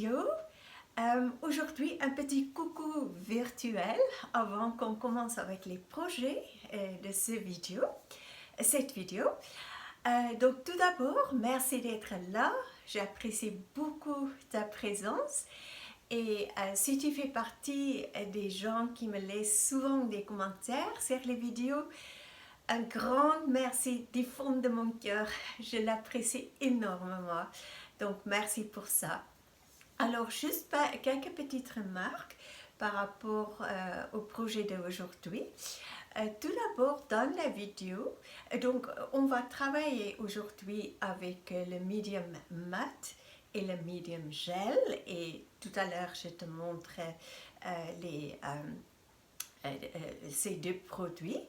vidéo. Aujourd'hui, un petit coucou virtuel avant qu'on commence avec les projets de cette vidéo. Donc tout d'abord, merci d'être là. J'apprécie beaucoup ta présence. Et si tu fais partie des gens qui me laissent souvent des commentaires sur les vidéos, un grand merci du fond de mon cœur. Je l'apprécie énormément. Donc merci pour ça. Alors, juste quelques petites remarques par rapport au projet d'aujourd'hui. Tout d'abord, dans la vidéo, donc on va travailler aujourd'hui avec le medium mat et le medium gel. Et tout à l'heure, je te montrerai ces deux produits.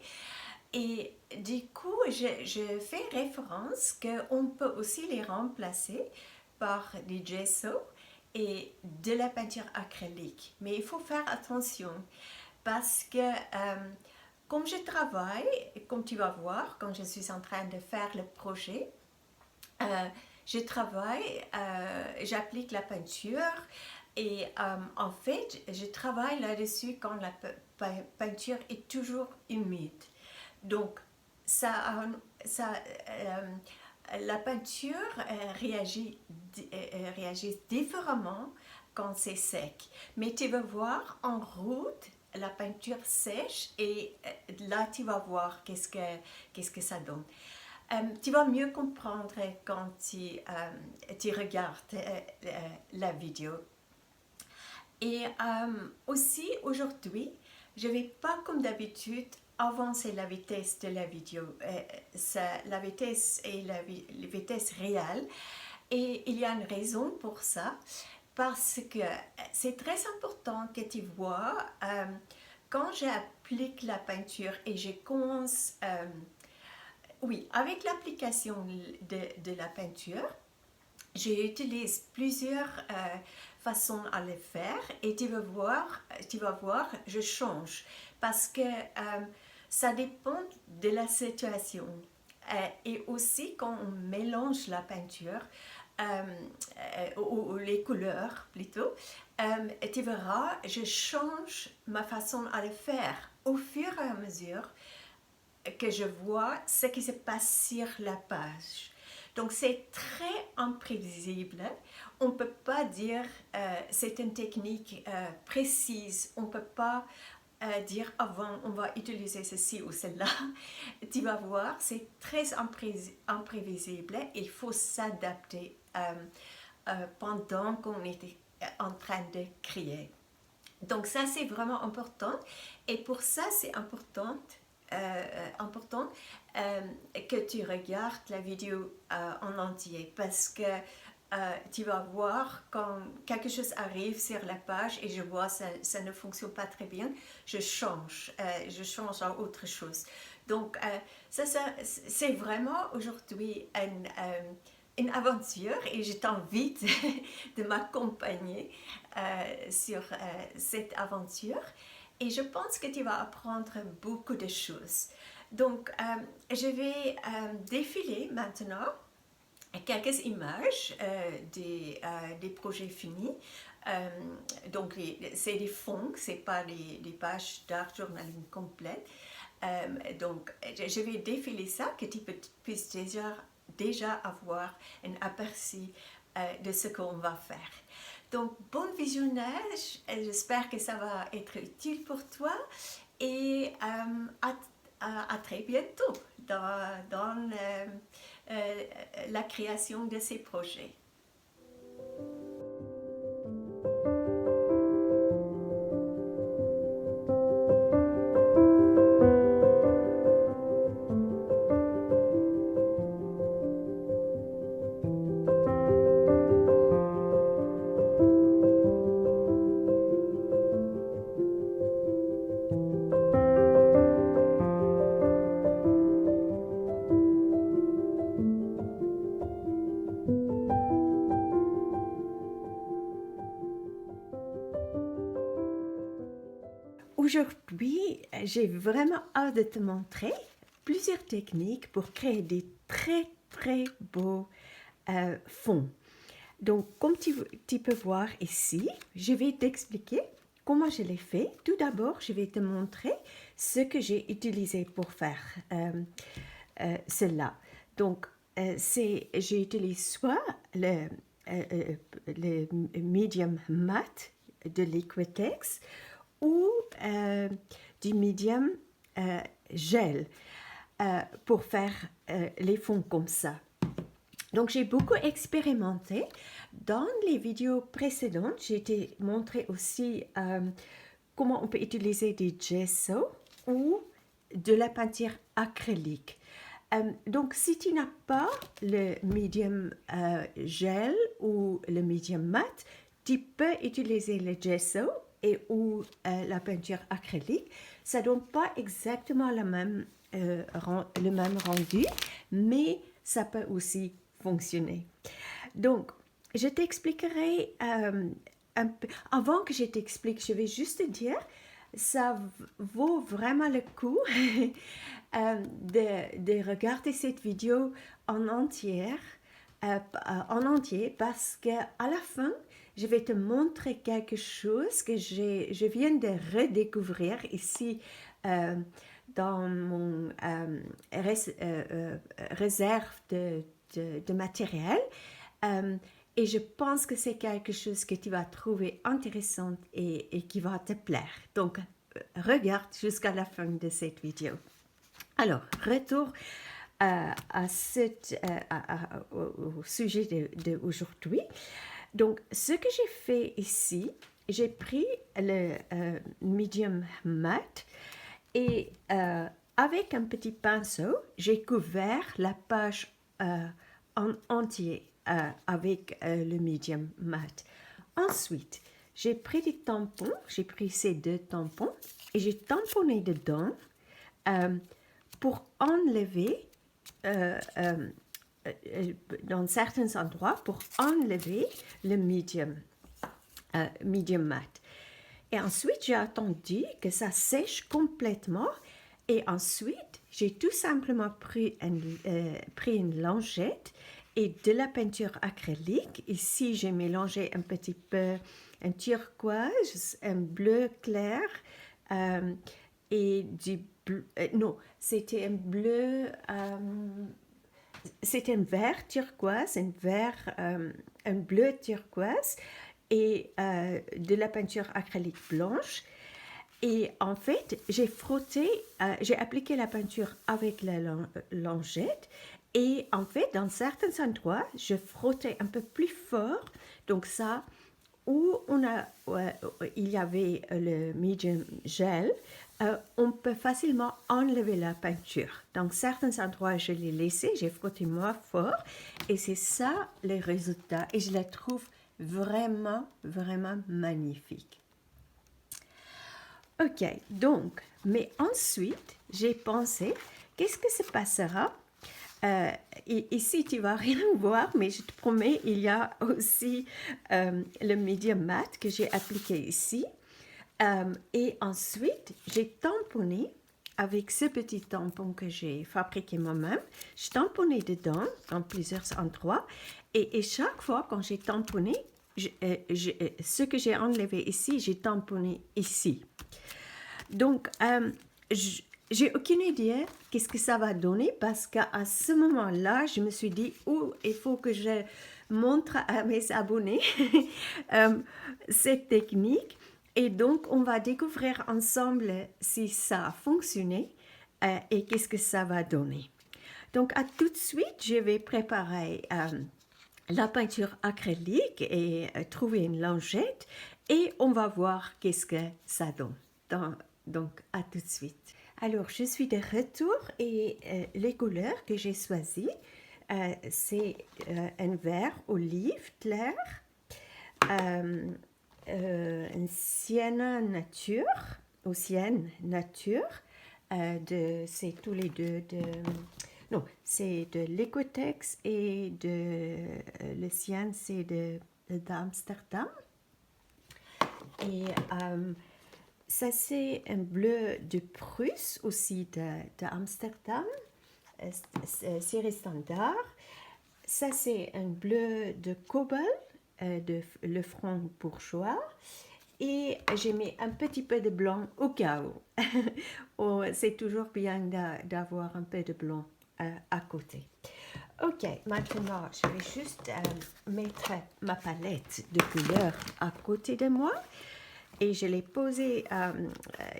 Et du coup, je fais référence qu'on peut aussi les remplacer par du gesso et de la peinture acrylique. Mais il faut faire attention parce que comme je travaille, comme tu vas voir, quand je suis en train de faire le projet, je travaille, j'applique la peinture et en fait, je travaille là-dessus quand la peinture est toujours humide. Donc, la peinture réagit différemment quand c'est sec. Mais tu vas voir en route, la peinture sèche et là tu vas voir qu'est-ce que ça donne. Tu vas mieux comprendre quand tu regardes la vidéo. Et aussi aujourd'hui, je ne vais pas comme d'habitude avancer la vitesse de la vidéo. La vitesse est la vitesse réelle. Et il y a une raison pour ça, parce que c'est très important que tu vois, quand j'applique la peinture et je commence, oui, avec l'application de la peinture, j'utilise plusieurs façons à le faire et tu vas voir, je change parce que ça dépend de la situation. Et aussi quand on mélange la peinture, ou les couleurs plutôt, tu verras, je change ma façon à le faire au fur et à mesure que je vois ce qui se passe sur la page. Donc c'est très imprévisible. On ne peut pas dire c'est une technique précise. On ne peut pas dire avant on va utiliser ceci ou cela. Tu vas voir, c'est très imprévisible. Il faut s'adapter pendant qu'on est en train de créer. Donc ça c'est vraiment important. Et pour ça c'est important que tu regardes la vidéo en entier parce que tu vas voir quand quelque chose arrive sur la page et je vois ça ne fonctionne pas très bien, je change à autre chose. Donc c'est vraiment aujourd'hui une aventure et je t'invite de m'accompagner sur cette aventure. Et je pense que tu vas apprendre beaucoup de choses. Donc, je vais défiler maintenant quelques images des projets finis. Donc, c'est des fonds, ce n'est pas des pages d'art journaling complètes. Donc, je vais défiler ça, que tu puisses déjà avoir un aperçu de ce qu'on va faire. Donc, bon visionnage, j'espère que ça va être utile pour toi et à très bientôt dans la création de ces projets. Aujourd'hui, j'ai vraiment hâte de te montrer plusieurs techniques pour créer des très beaux fonds. Donc, comme tu peux voir ici, je vais t'expliquer comment je l'ai fait. Tout d'abord, je vais te montrer ce que j'ai utilisé pour faire cela. Donc, j'utilise soit le medium mat de Liquitex ou du medium gel pour faire les fonds comme ça. Donc, j'ai beaucoup expérimenté. Dans les vidéos précédentes, j'ai été montré aussi comment on peut utiliser du gesso ou de la peinture acrylique. Donc, si tu n'as pas le medium gel ou le medium mat, tu peux utiliser le gesso ou la peinture acrylique. Ça ne donne pas exactement le même rendu, mais ça peut aussi fonctionner. Donc, je t'expliquerai un peu. Avant que je t'explique, je vais juste te dire, ça vaut vraiment le coup de regarder cette vidéo en entier parce qu'à la fin, je vais te montrer quelque chose que je viens de redécouvrir ici dans mon réserve de matériel. Et je pense que c'est quelque chose que tu vas trouver intéressant et qui va te plaire. Donc, regarde jusqu'à la fin de cette vidéo. Alors, retour au sujet d'aujourd'hui. Donc, ce que j'ai fait ici, j'ai pris le medium mat et avec un petit pinceau, j'ai couvert la page en entier avec le medium mat. Ensuite, j'ai pris des tampons, j'ai pris ces 2 tampons et j'ai tamponné dedans pour enlever dans certains endroits, pour enlever le medium mat. Et ensuite, j'ai attendu que ça sèche complètement et ensuite, j'ai tout simplement pris une lingette et de la peinture acrylique. Ici, j'ai mélangé un petit peu un turquoise, un bleu clair et du bleu. Non, c'était un bleu. C'était un vert turquoise, un bleu turquoise et de la peinture acrylique blanche. Et en fait, j'ai appliqué la peinture avec la lingette. Et en fait, dans certains endroits, je frottais un peu plus fort. Donc ça, où il y avait le medium gel, on peut facilement enlever la peinture. Dans certains endroits, je l'ai laissé, j'ai frotté moins fort. Et c'est ça le résultat. Et je la trouve vraiment, vraiment magnifique. Ok, donc, mais ensuite, j'ai pensé, qu'est-ce que se passera ici, tu vas rien voir, mais je te promets, il y a aussi le medium mat que j'ai appliqué ici. Et ensuite, j'ai tamponné avec ce petit tampon que j'ai fabriqué moi-même. Je tamponnais dedans dans plusieurs endroits. Et chaque fois, quand j'ai tamponné, ce que j'ai enlevé ici, j'ai tamponné ici. Donc, j'ai aucune idée qu'est-ce que ça va donner parce qu'à ce moment-là, je me suis dit, il faut que je montre à mes abonnés cette technique. Et donc, on va découvrir ensemble si ça a fonctionné et qu'est-ce que ça va donner. Donc, à tout de suite, je vais préparer la peinture acrylique et trouver une lingette et on va voir qu'est-ce que ça donne. Donc, à tout de suite. Alors, je suis de retour et les couleurs que j'ai choisies, c'est un vert olive clair, un sienna nature, ou sienne nature, c'est tous les deux non, c'est de Liquitex et le sienne, c'est d'Amsterdam. Et ça, c'est un bleu de Prusse, aussi d'Amsterdam, série standard. Ça, c'est un bleu de Cobalt, le front bourgeois. Et j'ai mis un petit peu de blanc au cas où. Oh, c'est toujours bien d'avoir un peu de blanc à côté. Ok, maintenant je vais juste mettre ma palette de couleurs à côté de moi. Et je l'ai posé,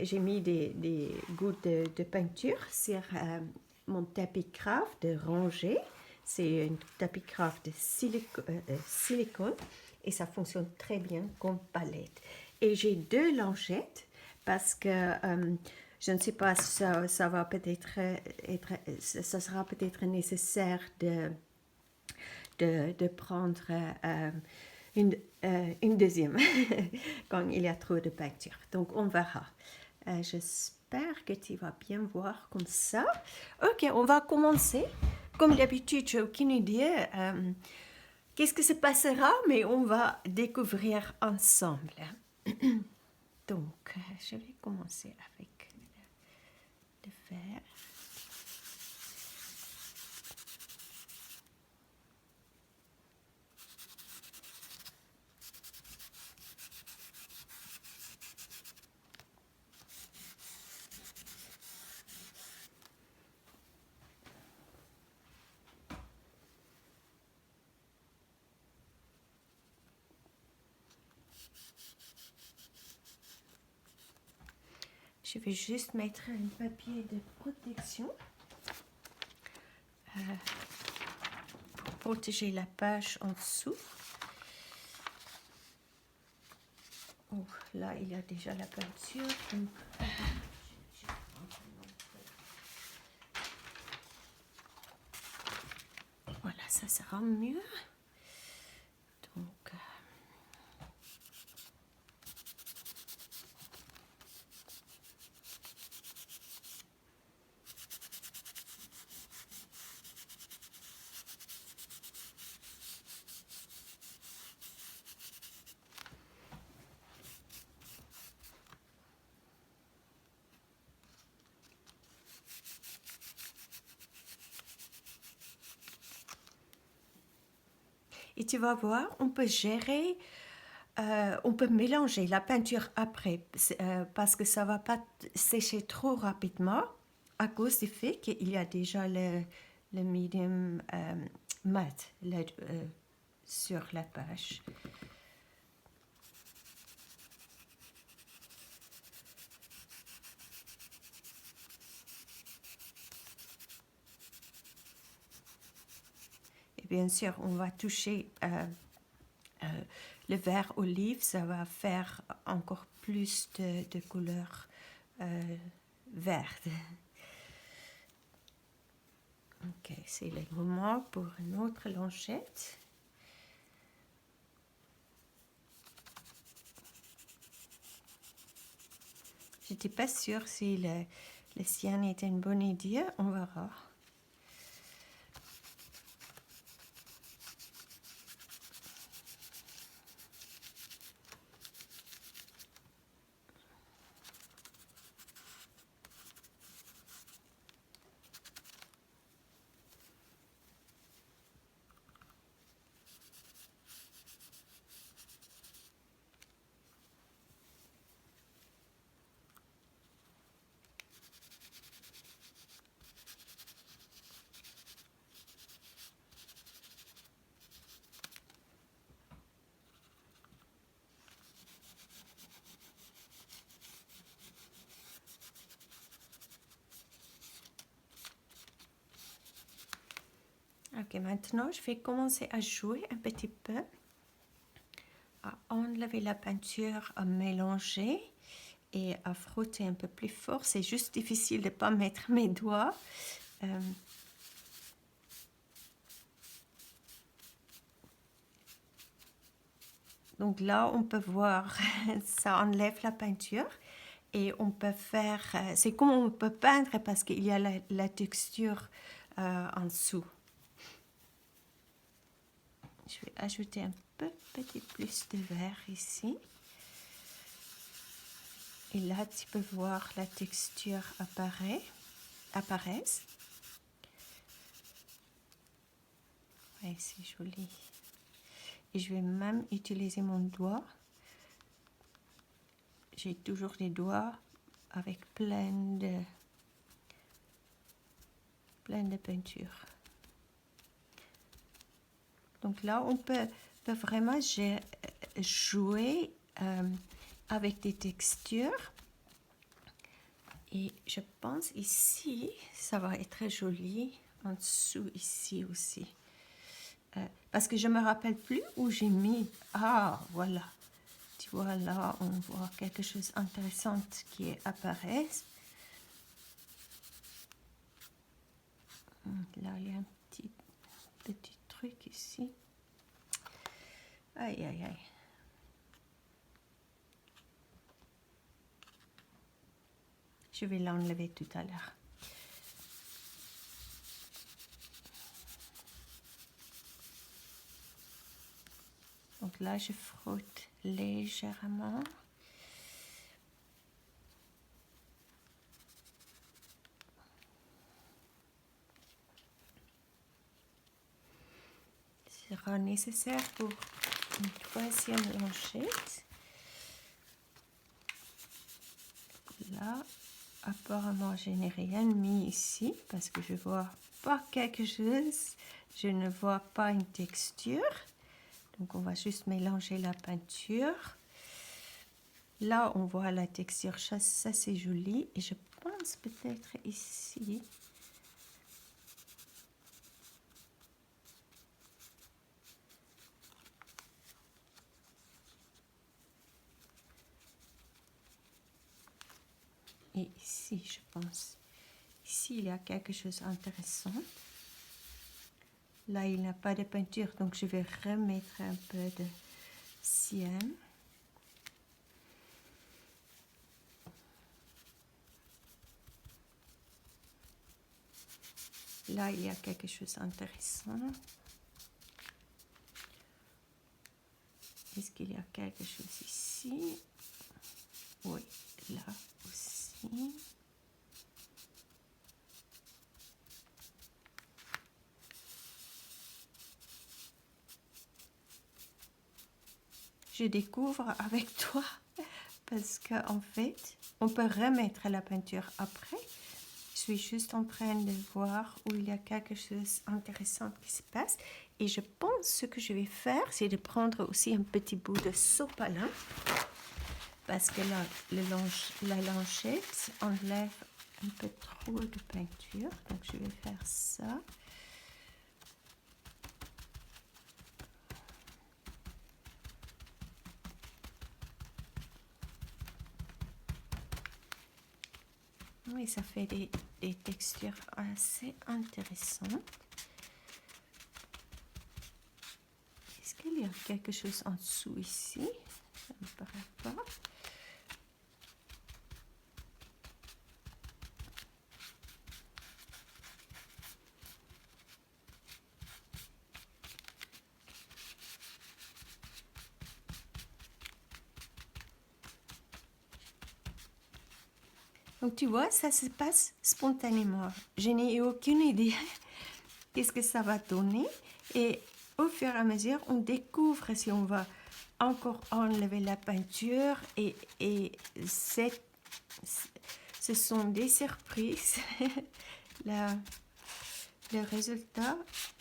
j'ai mis des gouttes de peinture sur mon tapis craft de rangée. C'est un tapis craft de silicone et ça fonctionne très bien comme palette. Et j'ai 2 lancettes parce que je ne sais pas, ça va peut-être ça sera peut-être nécessaire de prendre une deuxième quand il y a trop de peinture. Donc on verra. J'espère que tu vas bien voir comme ça. Ok, on va commencer. Comme d'habitude, je n'ai aucune idée qu'est-ce que se passera, mais on va découvrir ensemble. Donc, je vais commencer avec le vert. Je vais juste mettre un papier de protection pour protéger la page en dessous. Oh, là, il y a déjà la peinture. Donc, voilà, ça sera mieux. Donc, et tu vas voir, on peut gérer, on peut mélanger la peinture après, parce que ça ne va pas sécher trop rapidement à cause du fait qu'il y a déjà le medium mat sur la page. Et bien sûr, on va toucher le vert olive, ça va faire encore plus de couleur verte. Ok, c'est le moment pour une autre longette. Je n'étais pas sûre si le cyan était une bonne idée, on verra. Ok, maintenant je vais commencer à jouer un petit peu, à enlever la peinture, à mélanger et à frotter un peu plus fort. C'est juste difficile de ne pas mettre mes doigts. Donc là, on peut voir, ça enlève la peinture et on peut faire, c'est comme on peut peindre parce qu'il y a la texture en dessous. Je vais ajouter un petit plus de vert ici. Et là, tu peux voir la texture apparaître. Oui, c'est joli. Et je vais même utiliser mon doigt. J'ai toujours des doigts avec plein de peinture. Donc là, on peut vraiment jouer avec des textures. Et je pense ici, ça va être très joli. En dessous, ici aussi. Parce que je ne me rappelle plus où j'ai mis. Ah, voilà. Tu vois, là, on voit quelque chose d'intéressant qui apparaît. Là, il y a un petit truc ici. Aïe, aïe, aïe. Je vais l'enlever tout à l'heure. Donc là, je frotte légèrement. Ce sera nécessaire pour une troisième longette. Là, apparemment, je n'ai rien mis ici parce que je vois pas quelque chose. Je ne vois pas une texture. Donc, on va juste mélanger la peinture. Là, on voit la texture. Ça c'est joli. Et je pense peut-être ici. Et ici, je pense. Ici, il y a quelque chose d'intéressant. Là, il n'y a pas de peinture, donc je vais remettre un peu de cyan. Là, il y a quelque chose d'intéressant. Est-ce qu'il y a quelque chose ici? Oui, là aussi. Je découvre avec toi parce qu'en fait, on peut remettre la peinture après. Je suis juste en train de voir où il y a quelque chose d'intéressant qui se passe. Et je pense ce que je vais faire, c'est de prendre aussi un petit bout de sopalin. Parce que là, la longette enlève un peu trop de peinture. Donc, je vais faire ça. Oui, ça fait des textures assez intéressantes. Est-ce qu'il y a quelque chose en dessous ici? Ça ne me paraît pas. Donc tu vois, ça se passe spontanément. Je n'ai aucune idée qu'est-ce que ça va donner. Et au fur et à mesure, on découvre si on va encore enlever la peinture. Et ce sont des surprises. Le résultat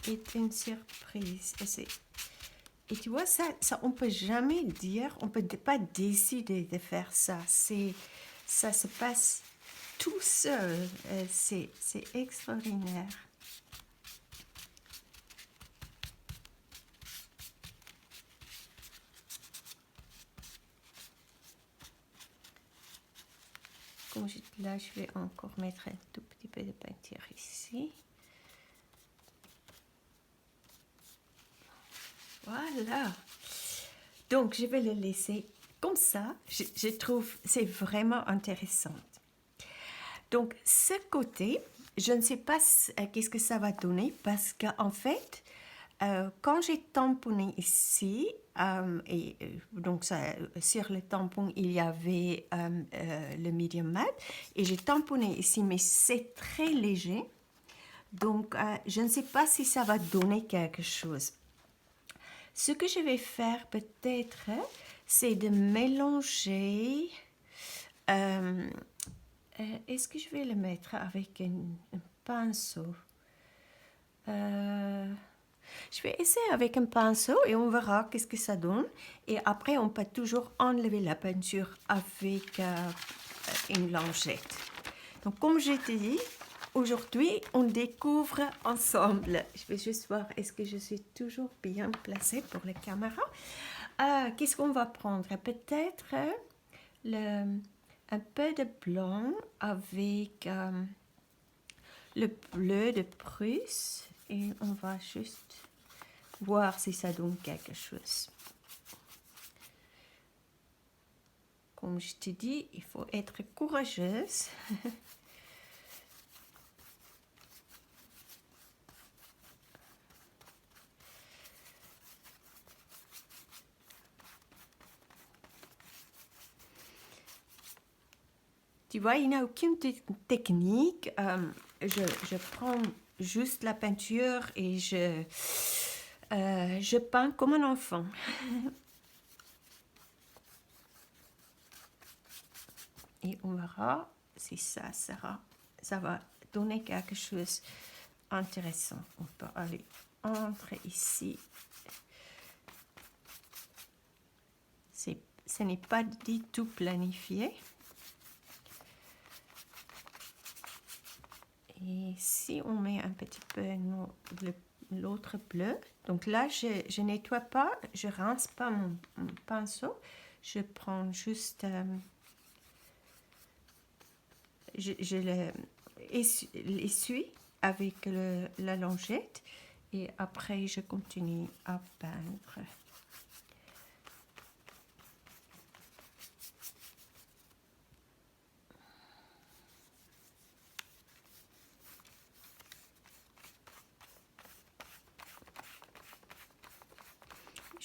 est une surprise. Et tu vois, ça on ne peut jamais dire, on ne peut pas décider de faire ça. Ça se passe tout seul. C'est extraordinaire. Comme là, je vais encore mettre un tout petit peu de peinture ici. Voilà. Donc, je vais le laisser comme ça. Je trouve c'est vraiment intéressant. Donc, ce côté, je ne sais pas qu'est-ce que ça va donner parce qu'en fait, quand j'ai tamponné ici, donc sur le tampon, il y avait le medium mat et j'ai tamponné ici, mais c'est très léger. Donc, je ne sais pas si ça va donner quelque chose. Ce que je vais faire peut-être, c'est de mélanger. Est-ce que je vais le mettre avec un pinceau? Je vais essayer avec un pinceau et on verra qu'est-ce que ça donne. Et après, on peut toujours enlever la peinture avec une lingette. Donc, comme je t'ai dit, aujourd'hui, on découvre ensemble. Je vais juste voir, est-ce que je suis toujours bien placée pour la caméra? Qu'est-ce qu'on va prendre? Peut-être un peu de blanc avec le bleu de Prusse. Et on va juste voir si ça donne quelque chose. Comme je te dis, il faut être courageuse. Tu vois, il n'y a aucune technique. Je prends juste la peinture et je peins comme un enfant. Et on verra si ça va donner quelque chose d'intéressant. On peut aller entre ici. Ce n'est pas du tout planifié. Et si on met un petit peu l'autre bleu, donc là je nettoie pas, je rince pas mon pinceau, je prends juste, je l'essuie avec la lingette et après je continue à peindre.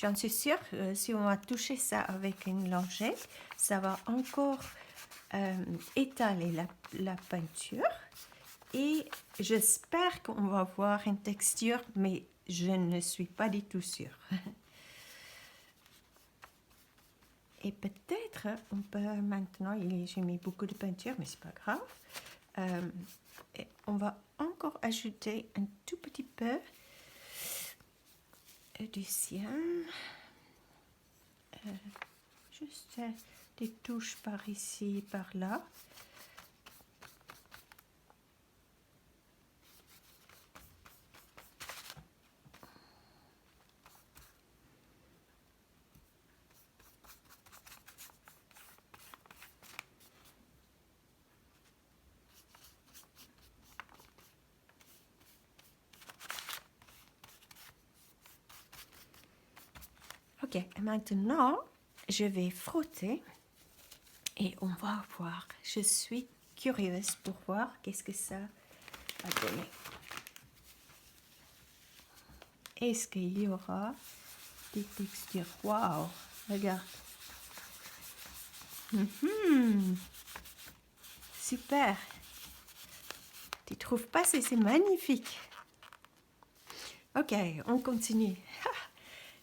J'en suis sûre, si on va toucher ça avec une lingette, ça va encore étaler la peinture. Et j'espère qu'on va voir une texture, mais je ne suis pas du tout sûre. Et peut-être, on peut maintenant, j'ai mis beaucoup de peinture, mais c'est pas grave. On va encore ajouter un tout petit peu du cyan. Juste des touches par ici, par là. Ok, maintenant, je vais frotter et on va voir. Je suis curieuse pour voir qu'est-ce que ça va donner. Est-ce qu'il y aura des textures? Waouh, regarde. Super. Tu trouves pas c'est magnifique? Ok, on continue.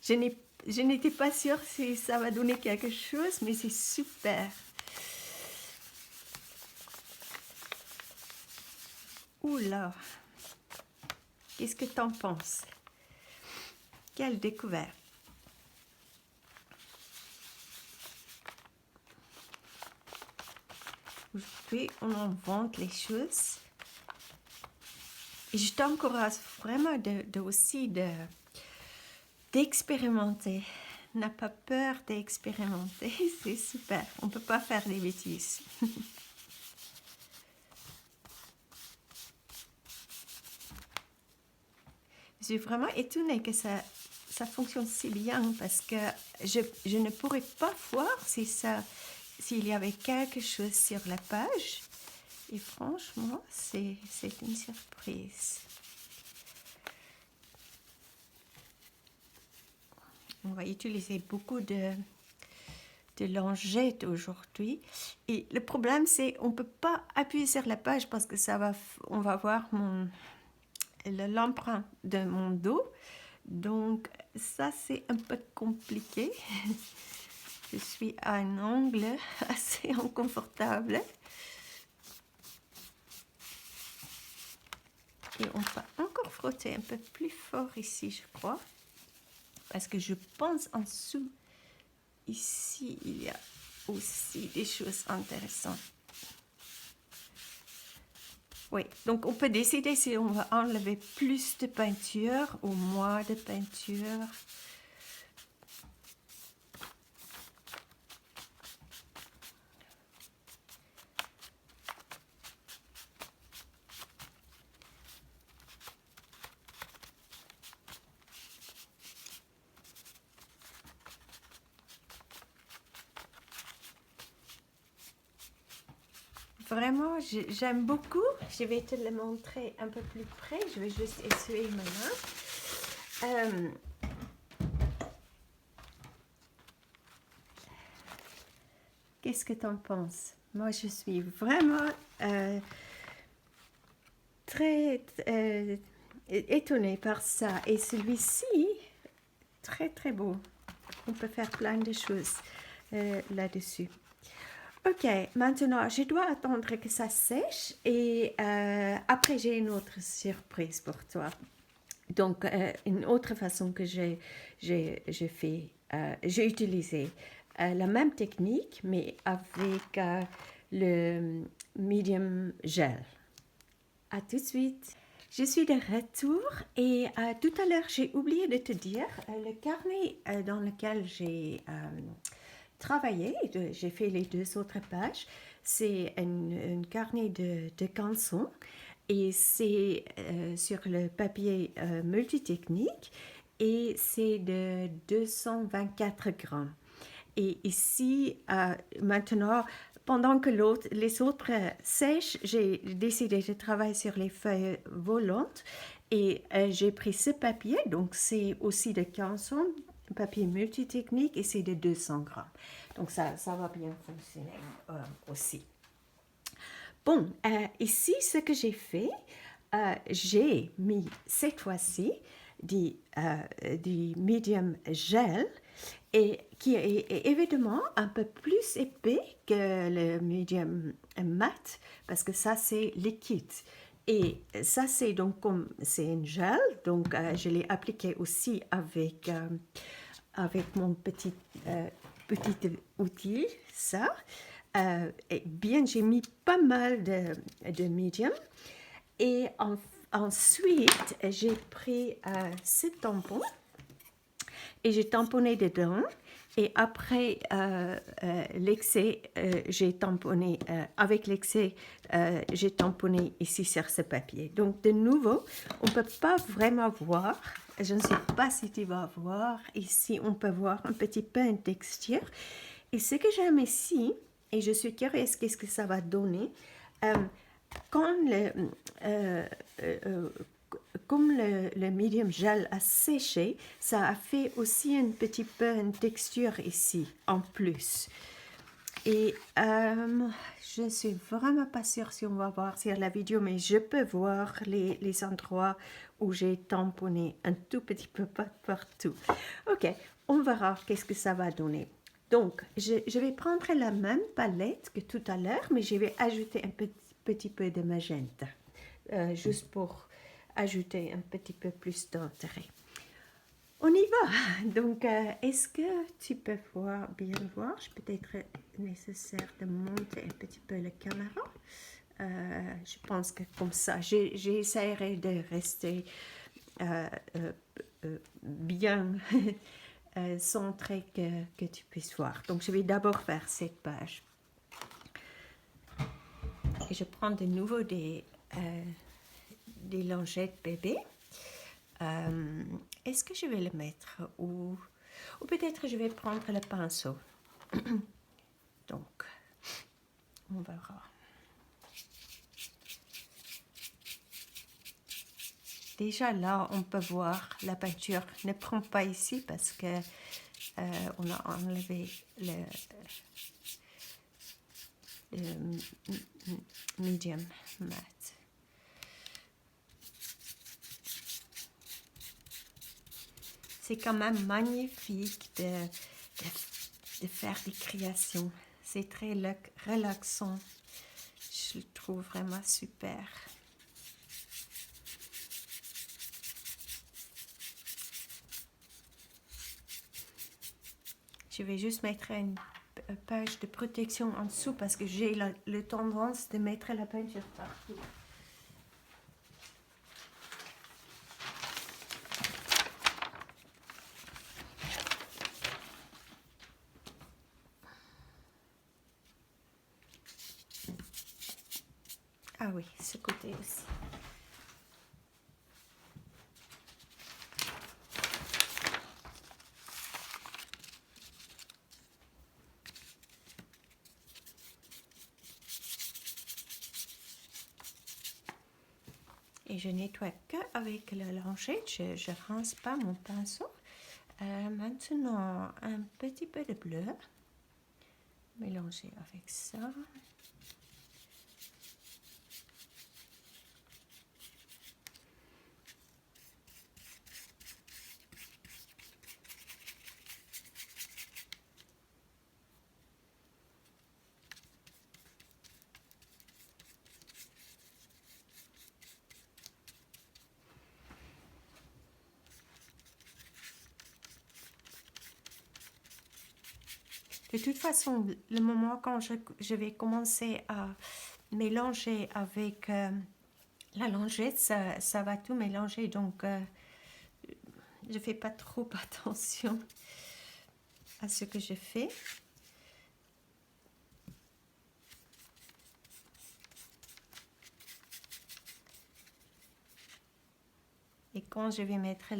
Je n'étais pas sûre si ça va donner quelque chose, mais c'est super. Oula, qu'est-ce que t'en penses? Quelle découverte! Aujourd'hui, on invente les choses. Et je t'encourage vraiment d'expérimenter. N'as pas peur d'expérimenter, c'est super. On ne peut pas faire des bêtises. Je suis vraiment étonnée que ça fonctionne si bien parce que je ne pourrais pas voir s'il y avait quelque chose sur la page. Et franchement, c'est une surprise. On va utiliser beaucoup de langettes aujourd'hui. Et le problème, c'est on ne peut pas appuyer sur la page parce que on va voir l'empreinte de mon dos. Donc, ça, c'est un peu compliqué. Je suis à un angle assez inconfortable. Et on va encore frotter un peu plus fort ici, je crois. Parce que je pense en dessous, ici, il y a aussi des choses intéressantes. Oui, donc on peut décider si on va enlever plus de peinture ou moins de peinture. Vraiment, j'aime beaucoup. Je vais te le montrer un peu plus près. Je vais juste essuyer ma main. Qu'est-ce que tu en penses? Moi, je suis vraiment très étonnée par ça. Et celui-ci, très très beau. On peut faire plein de choses là-dessus. Ok, maintenant je dois attendre que ça sèche et après j'ai une autre surprise pour toi. Donc une autre façon que j'ai utilisé la même technique mais avec le medium gel. À tout de suite. Je suis de retour et tout à l'heure j'ai oublié de te dire le carnet dans lequel j'ai travaillé, j'ai fait les 2 autres pages, c'est un carnet de cançons et c'est sur le papier multitechnique et c'est de 224 grammes. Et ici, maintenant, pendant que les autres sèchent, j'ai décidé de travailler sur les feuilles volantes et j'ai pris ce papier, donc c'est aussi de canson, papier multitechnique et c'est de 200 grammes. Donc ça va bien fonctionner aussi. Bon, ici, ce que j'ai fait, j'ai mis cette fois-ci du medium gel et qui est évidemment un peu plus épais que le medium mat parce que ça c'est liquide et ça c'est donc comme c'est un gel donc je l'ai appliqué aussi avec mon petit outil ça et bien j'ai mis pas mal de medium et ensuite j'ai pris ce tampon et j'ai tamponné dedans. Et après l'excès, j'ai tamponné, avec l'excès, j'ai tamponné ici sur ce papier. Donc de nouveau, on ne peut pas vraiment voir, je ne sais pas si tu vas voir, ici on peut voir un petit peu une texture. Et ce que j'aime ici, et je suis curieuse qu'est-ce que ça va donner, quand comme le medium gel a séché, ça a fait aussi un petit peu une texture ici, en plus. Et je ne suis vraiment pas sûre si on va voir sur la vidéo, mais je peux voir les endroits où j'ai tamponné un tout petit peu partout. Ok, on verra qu'est-ce que ça va donner. Donc, je vais prendre la même palette que tout à l'heure, mais je vais ajouter un petit peu de magenta, juste pour ajouter un petit peu plus d'intérêt. On y va. Donc, est-ce que tu peux bien voir? Peut-être nécessaire de monter un petit peu la caméra. Je pense que comme ça, j'essaierai de rester bien centré que tu puisses voir. Donc, je vais d'abord faire cette page. Et je prends de nouveau des lingettes bébé. Est-ce que je vais le mettre ou peut-être je vais prendre le pinceau. Donc, on verra. Déjà là, on peut voir la peinture ne prend pas ici parce que on a enlevé le medium mat. c'est quand même magnifique de faire des créations. C'est très relaxant. Je le trouve vraiment super. Je vais juste mettre une page de protection en dessous parce que j'ai la tendance de mettre la peinture partout. Ah oui, ce côté aussi. Et je nettoie que avec la lingette, je ne rince pas mon pinceau. Maintenant, un petit peu de bleu, mélangé avec ça. De toute façon, le moment quand je vais commencer à mélanger avec la lingette, ça va tout mélanger. Donc, je ne fais pas trop attention à ce que je fais. Et quand je vais mettre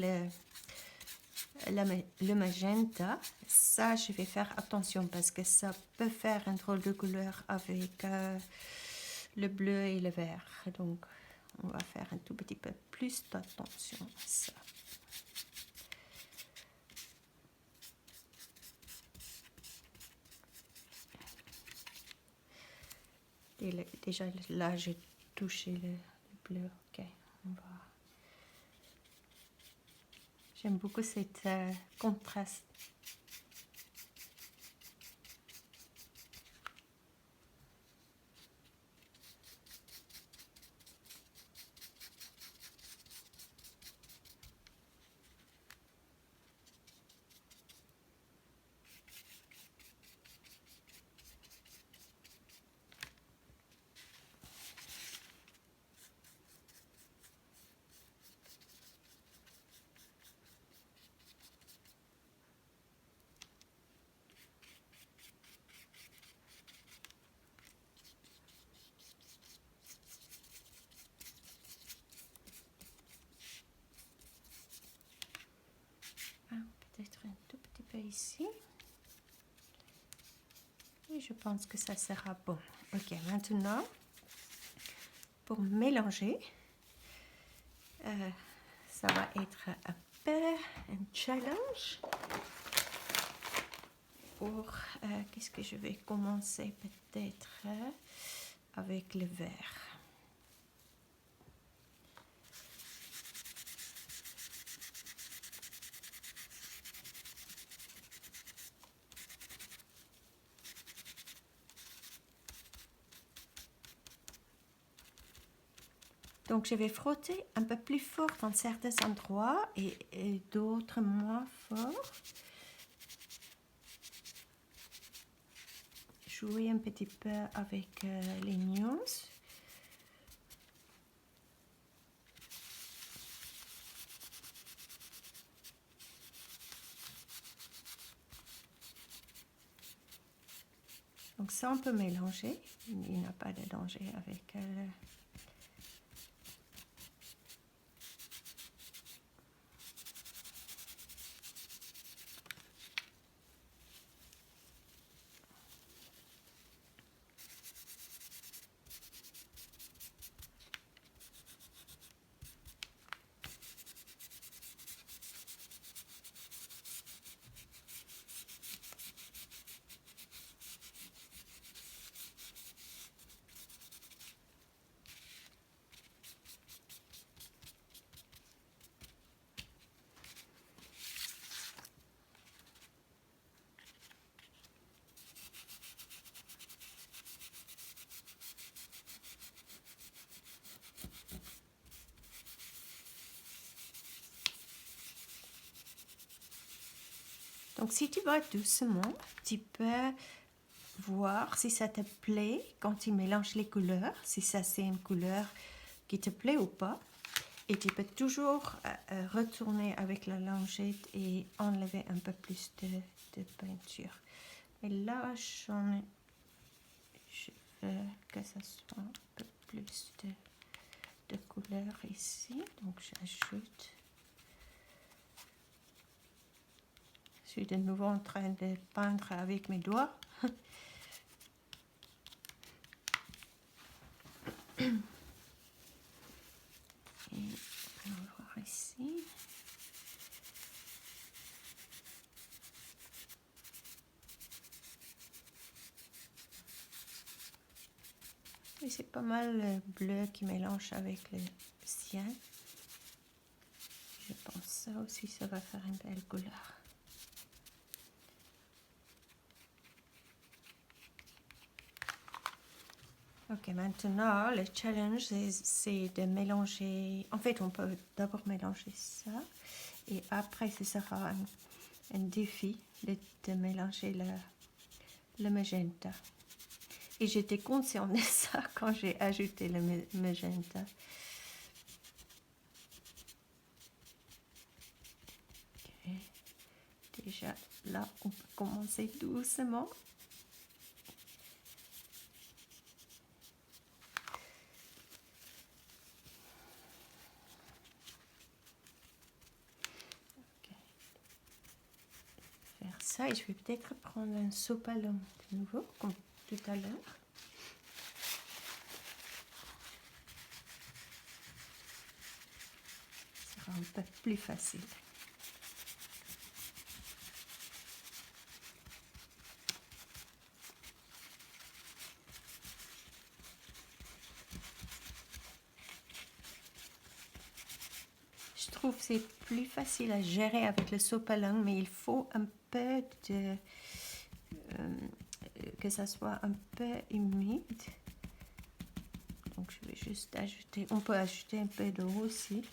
le magenta, ça je vais faire attention parce que ça peut faire un drôle de couleur avec le bleu et le vert. Donc on va faire un tout petit peu plus d'attention à ça. Déjà là j'ai touché le bleu. Ok, on va. J'aime beaucoup cet contraste. Peut-être un tout petit peu ici. Et je pense que ça sera bon. Ok, maintenant, pour mélanger, ça va être un peu un challenge. Pour, qu'est-ce que je vais commencer peut-être avec le vert. Donc, je vais frotter un peu plus fort dans certains endroits et d'autres moins fort. Jouer un petit peu avec les nuances. Donc, ça, on peut mélanger. Il n'y a pas de danger avec Donc si tu vas doucement, tu peux voir si ça te plaît quand tu mélanges les couleurs, si ça c'est une couleur qui te plaît ou pas. Et tu peux toujours retourner avec la lingette et enlever un peu plus de peinture. Et là, je veux que ça soit un peu plus de couleur ici. Donc j'ajoute. Je suis de nouveau en train de peindre avec mes doigts. Et on va voir ici. Et c'est pas mal le bleu qui mélange avec le cyan. Je pense ça aussi, ça va faire une belle couleur. Ok, maintenant le challenge c'est de mélanger. En fait, on peut d'abord mélanger ça et après ce sera un défi de mélanger le magenta. Et j'étais consciente de ça quand j'ai ajouté le magenta. Okay. Déjà là, on peut commencer doucement. Ça, et je vais peut-être prendre un sopalin de nouveau, comme tout à l'heure. Ce sera un peu plus facile. Je trouve que c'est plus facile à gérer avec le sopalin, mais il faut un peu que ça soit un peu humide. Donc je vais juste ajouter, on peut ajouter un peu d'eau aussi.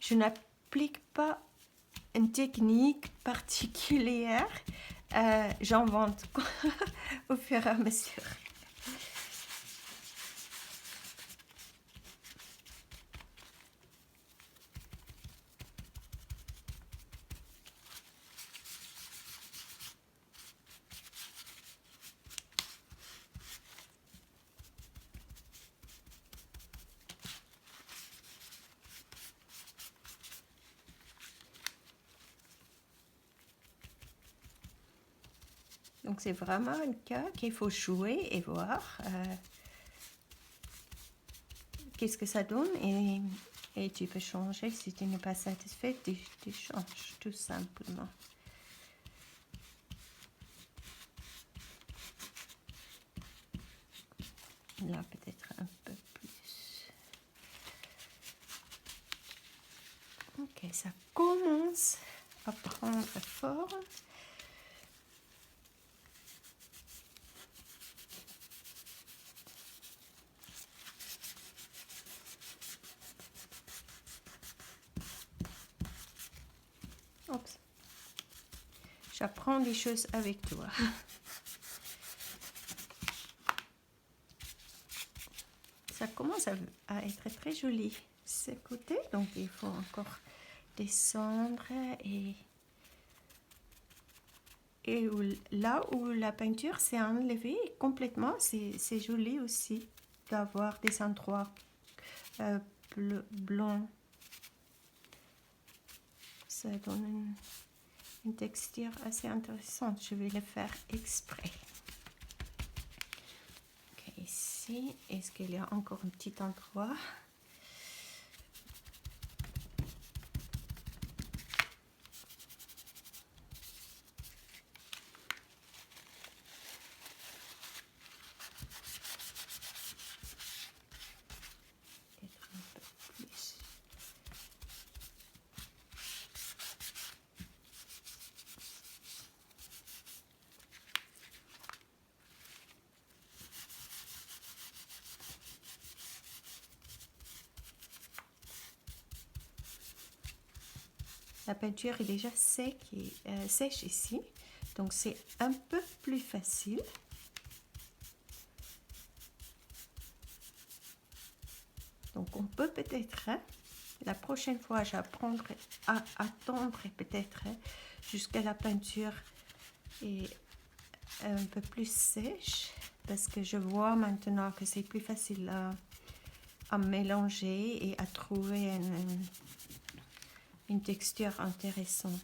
Je n'applique pas une technique particulière, j'invente au fur et à mesure. Donc c'est vraiment un cas qu'il faut jouer et voir qu'est-ce que ça donne et tu peux changer si tu n'es pas satisfait, tu changes tout simplement. Là peut-être un peu plus. Ok, ça commence à prendre forme. Oups. J'apprends des choses avec toi. Ça commence à être très joli ce côté, donc il faut encore descendre et là où la peinture s'est enlevée complètement, c'est joli aussi d'avoir des endroits blancs. Ça donne une texture assez intéressante. Je vais le faire exprès. Ok, ici, est-ce qu'il y a encore un petit endroit? La peinture est déjà sèche ici, donc c'est un peu plus facile. Donc on peut peut-être, la prochaine fois j'apprendrai à attendre peut-être jusqu'à la peinture est un peu plus sèche, parce que je vois maintenant que c'est plus facile à mélanger et à trouver une texture intéressante.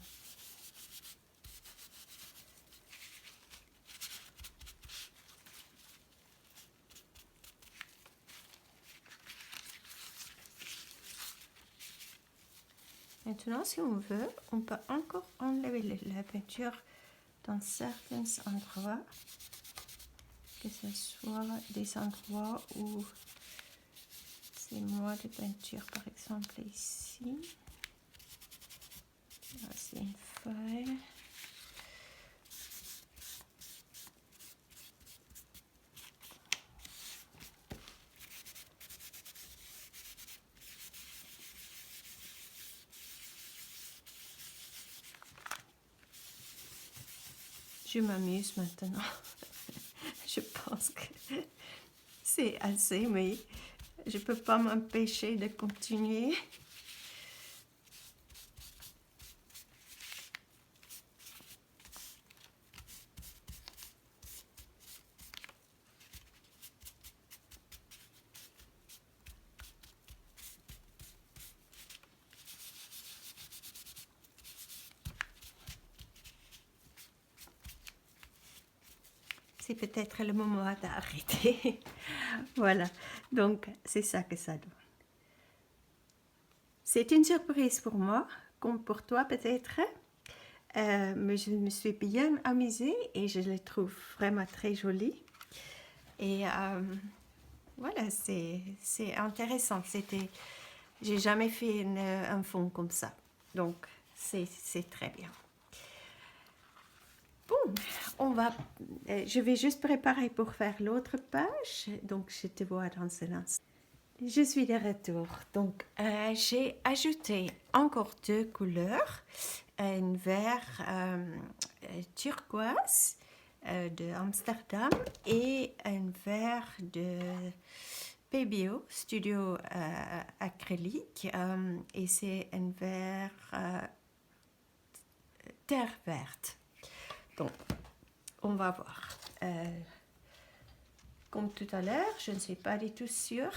Maintenant, si on veut, on peut encore enlever la peinture dans certains endroits, que ce soit des endroits où c'est moins de peinture, par exemple ici. Là, c'est une feuille. Je m'amuse maintenant. Je pense que c'est assez, mais je ne peux pas m'empêcher de continuer. C'est peut-être le moment d'arrêter. Voilà, donc c'est ça que ça donne. C'est une surprise pour moi, comme pour toi peut-être. Mais je me suis bien amusée et je les trouve vraiment très jolies. Et voilà, c'est intéressant. J'ai jamais fait un fond comme ça, donc c'est très bien. Bon, je vais juste préparer pour faire l'autre page, donc je te vois dans un instant. Je suis de retour, donc j'ai ajouté encore deux couleurs, un vert turquoise de Amsterdam et un vert de PBO, Studio Acrylique, et c'est un vert terre verte. Donc, on va voir. Comme tout à l'heure, je ne suis pas du tout sûre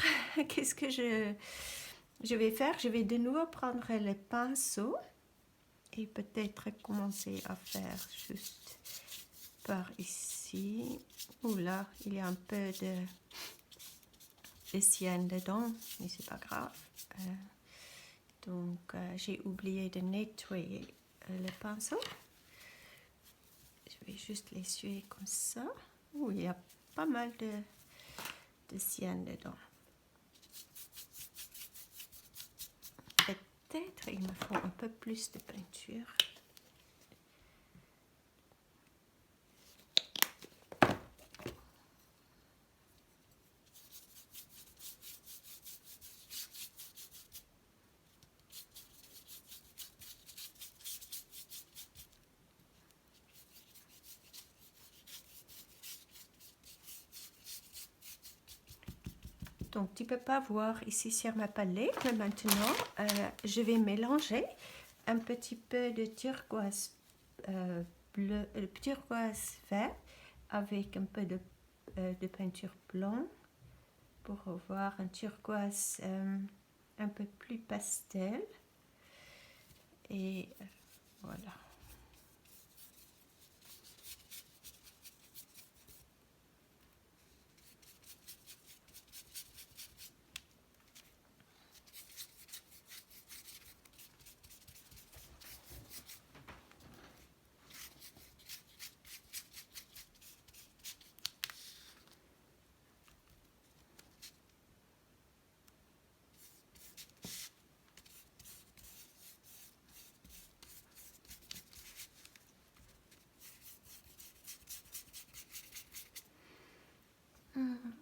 qu'est-ce que je vais faire. Je vais de nouveau prendre le pinceau et peut-être commencer à faire juste par ici. Oula, il y a un peu de cyan dedans, mais c'est pas grave. Donc, j'ai oublié de nettoyer le pinceau. Je vais juste l'essuyer comme ça. Oh, il y a pas mal de cyan dedans. Peut-être il me faut un peu plus de peinture. Donc, tu ne peux pas voir ici sur ma palette, mais maintenant, je vais mélanger un petit peu de turquoise bleu, turquoise vert avec un peu de peinture blanc pour avoir un turquoise un peu plus pastel. Et voilà.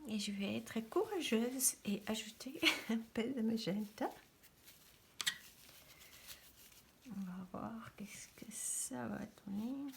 Et je vais être courageuse et ajouter un peu de magenta. On va voir qu'est-ce que ça va donner.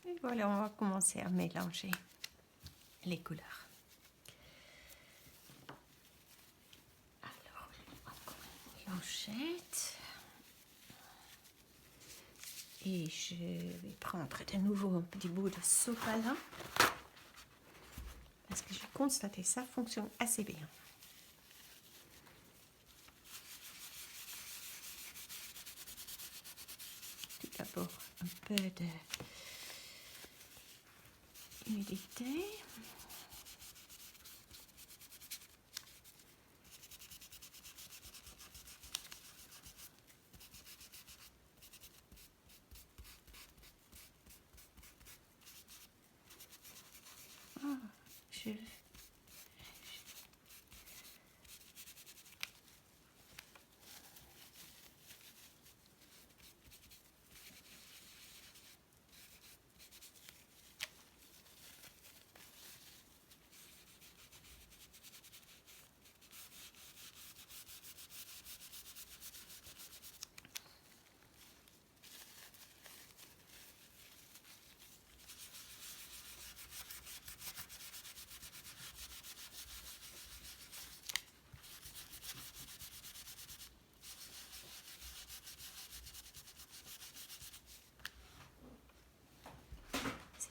Et voilà, on va commencer à mélanger les couleurs. Alors, encore une blanchette. Et je vais prendre de nouveau un petit bout de sopalin. Parce que j'ai constaté que ça fonctionne assez bien. Tout d'abord, un peu d'humidité. Je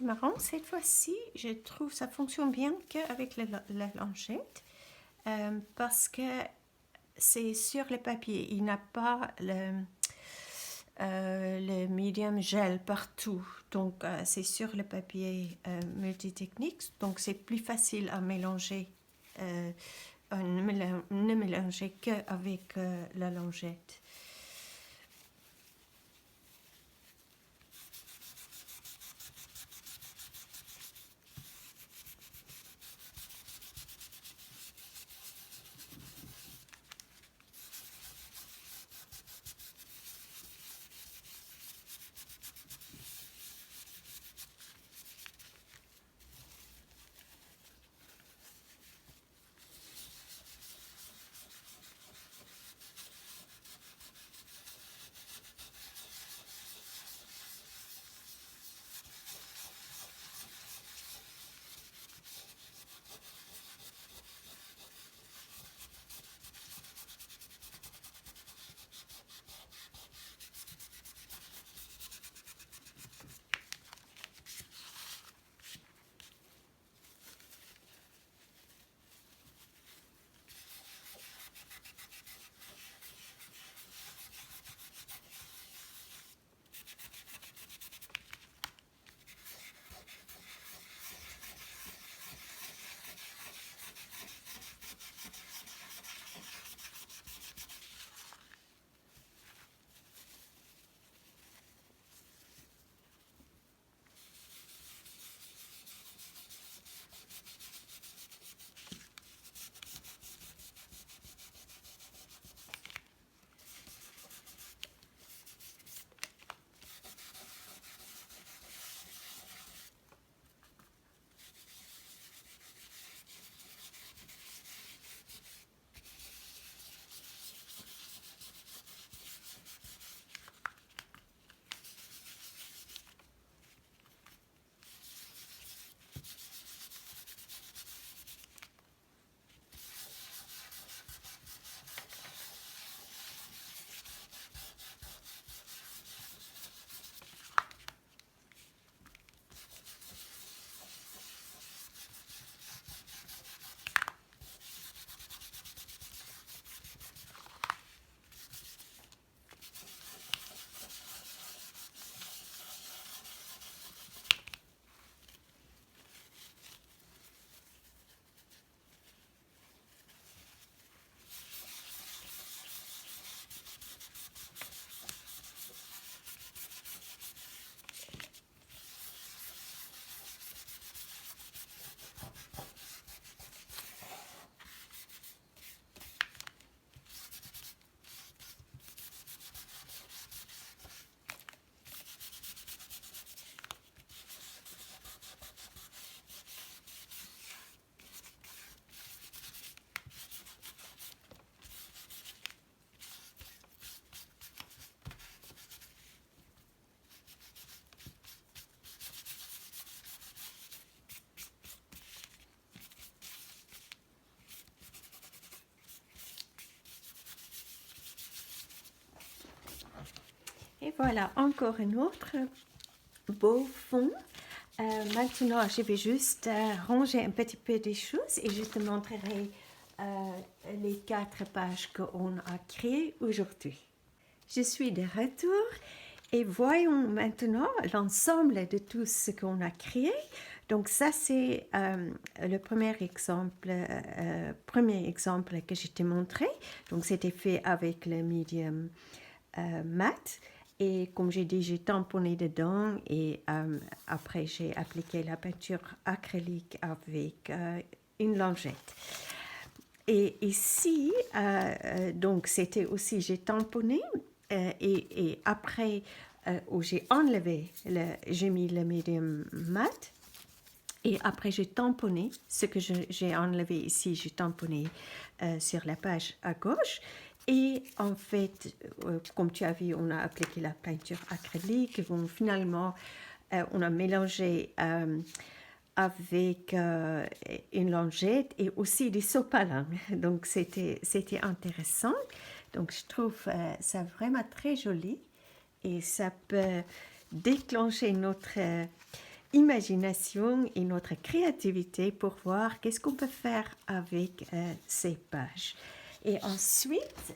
C'est marrant, cette fois-ci, je trouve ça fonctionne bien qu'avec la lingette parce que c'est sur le papier, il n'a pas le medium gel partout, donc c'est sur le papier multitechnique, donc c'est plus facile à mélanger, ne mélanger qu'avec la lingette. voilà, encore un autre beau fond. Maintenant, je vais juste ranger un petit peu des choses et je te montrerai les 4 pages qu'on a créées aujourd'hui. Je suis de retour et voyons maintenant l'ensemble de tout ce qu'on a créé. Donc ça, c'est le premier exemple que je t'ai montré. Donc c'était fait avec le medium mat. Et comme j'ai dit, j'ai tamponné dedans et après j'ai appliqué la peinture acrylique avec une lingette. Et ici, donc c'était aussi, j'ai tamponné et après où j'ai enlevé, j'ai mis le medium mat et après j'ai tamponné, ce que j'ai enlevé ici, j'ai tamponné sur la page à gauche. Et en fait, comme tu as vu, on a appliqué la peinture acrylique. Bon, finalement, on a mélangé avec une lingette et aussi des sopalins. Donc, c'était intéressant. Donc, je trouve ça vraiment très joli et ça peut déclencher notre imagination et notre créativité pour voir qu'est-ce qu'on peut faire avec ces pages. Et ensuite,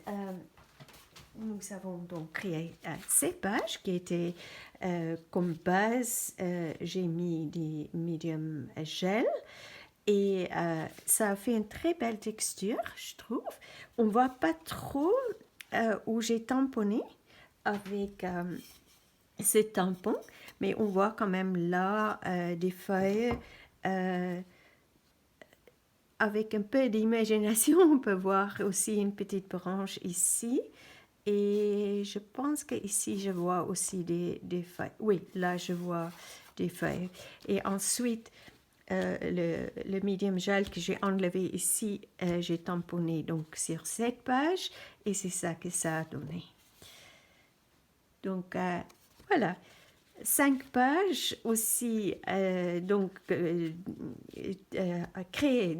nous avons donc créé ces pages qui étaient comme base, j'ai mis des medium gel et ça a fait une très belle texture, je trouve. On ne voit pas trop où j'ai tamponné avec ce tampon, mais on voit quand même là des feuilles. Avec un peu d'imagination, on peut voir aussi une petite branche ici. Et je pense qu'ici, je vois aussi des feuilles. Oui, là, je vois des feuilles. Et ensuite, le medium gel que j'ai enlevé ici, j'ai tamponné donc sur cette page. Et c'est ça que ça a donné. Donc, voilà. 5 pages aussi, donc créer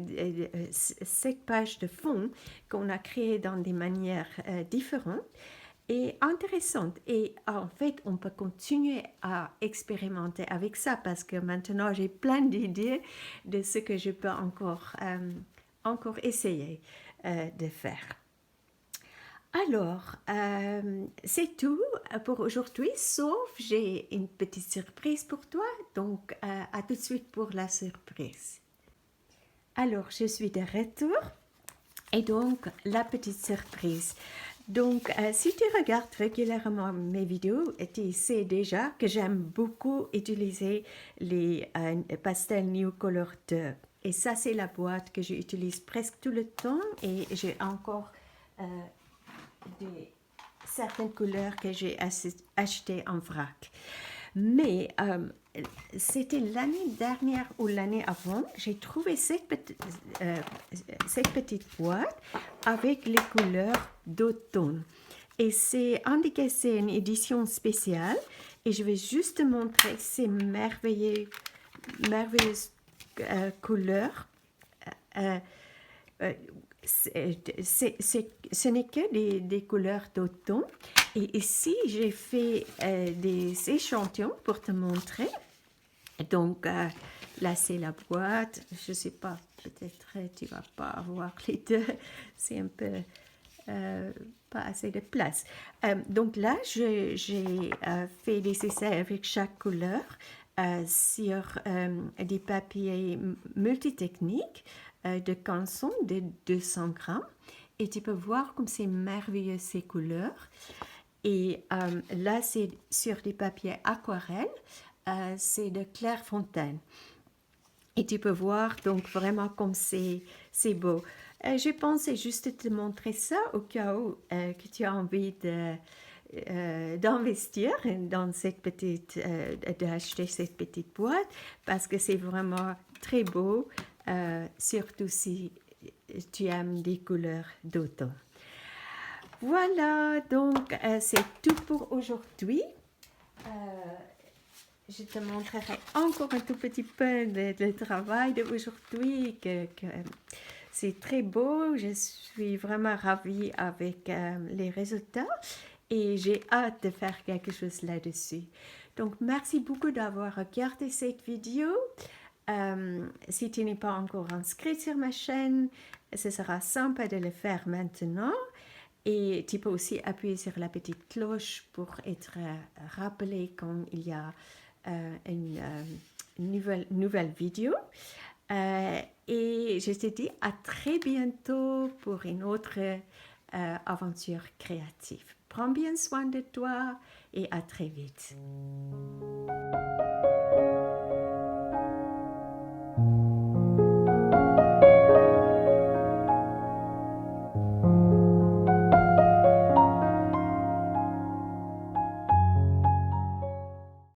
7 pages de fond qu'on a créées dans des manières différentes et intéressantes. Et en fait, on peut continuer à expérimenter avec ça parce que maintenant, j'ai plein d'idées de ce que je peux encore essayer de faire. Alors, c'est tout pour aujourd'hui, sauf j'ai une petite surprise pour toi, donc à tout de suite pour la surprise. Alors, je suis de retour et donc la petite surprise. Donc, si tu regardes régulièrement mes vidéos, tu sais déjà que j'aime beaucoup utiliser les pastels New Color 2. Et ça, c'est la boîte que j'utilise presque tout le temps et j'ai encore certaines couleurs que j'ai achetées en vrac. Mais c'était l'année dernière ou l'année avant, j'ai trouvé cette petite boîte avec les couleurs d'automne. Et c'est indiqué, c'est une édition spéciale. Et je vais juste te montrer ces merveilleuses couleurs. Ce n'est que des couleurs d'automne. Et ici, j'ai fait des échantillons pour te montrer. Donc, là, c'est la boîte. Je ne sais pas, peut-être tu ne vas pas avoir les deux. C'est un peu pas assez de place. Donc là, j'ai fait des essais avec chaque couleur sur des papiers multitechniques de canson de 200 grammes. Et tu peux voir comme c'est merveilleux ces couleurs. Et là, c'est sur des papiers aquarelles. C'est de Clairefontaine. Et tu peux voir donc vraiment comme c'est beau. Je pensais juste te montrer ça au cas où que tu as envie d'investir dans cette petite, d'acheter cette petite boîte parce que c'est vraiment très beau, surtout si tu aimes des couleurs d'automne. Voilà, donc c'est tout pour aujourd'hui. Je te montrerai encore un tout petit peu le travail d'aujourd'hui, que c'est très beau. Je suis vraiment ravie avec les résultats. et j'ai hâte de faire quelque chose là-dessus. Donc, merci beaucoup d'avoir regardé cette vidéo. Si tu n'es pas encore inscrit sur ma chaîne, ce sera sympa de le faire maintenant. Et tu peux aussi appuyer sur la petite cloche pour être rappelé quand il y a une nouvelle vidéo. Et je te dis à très bientôt pour une autre aventure créative. Prends bien soin de toi et à très vite.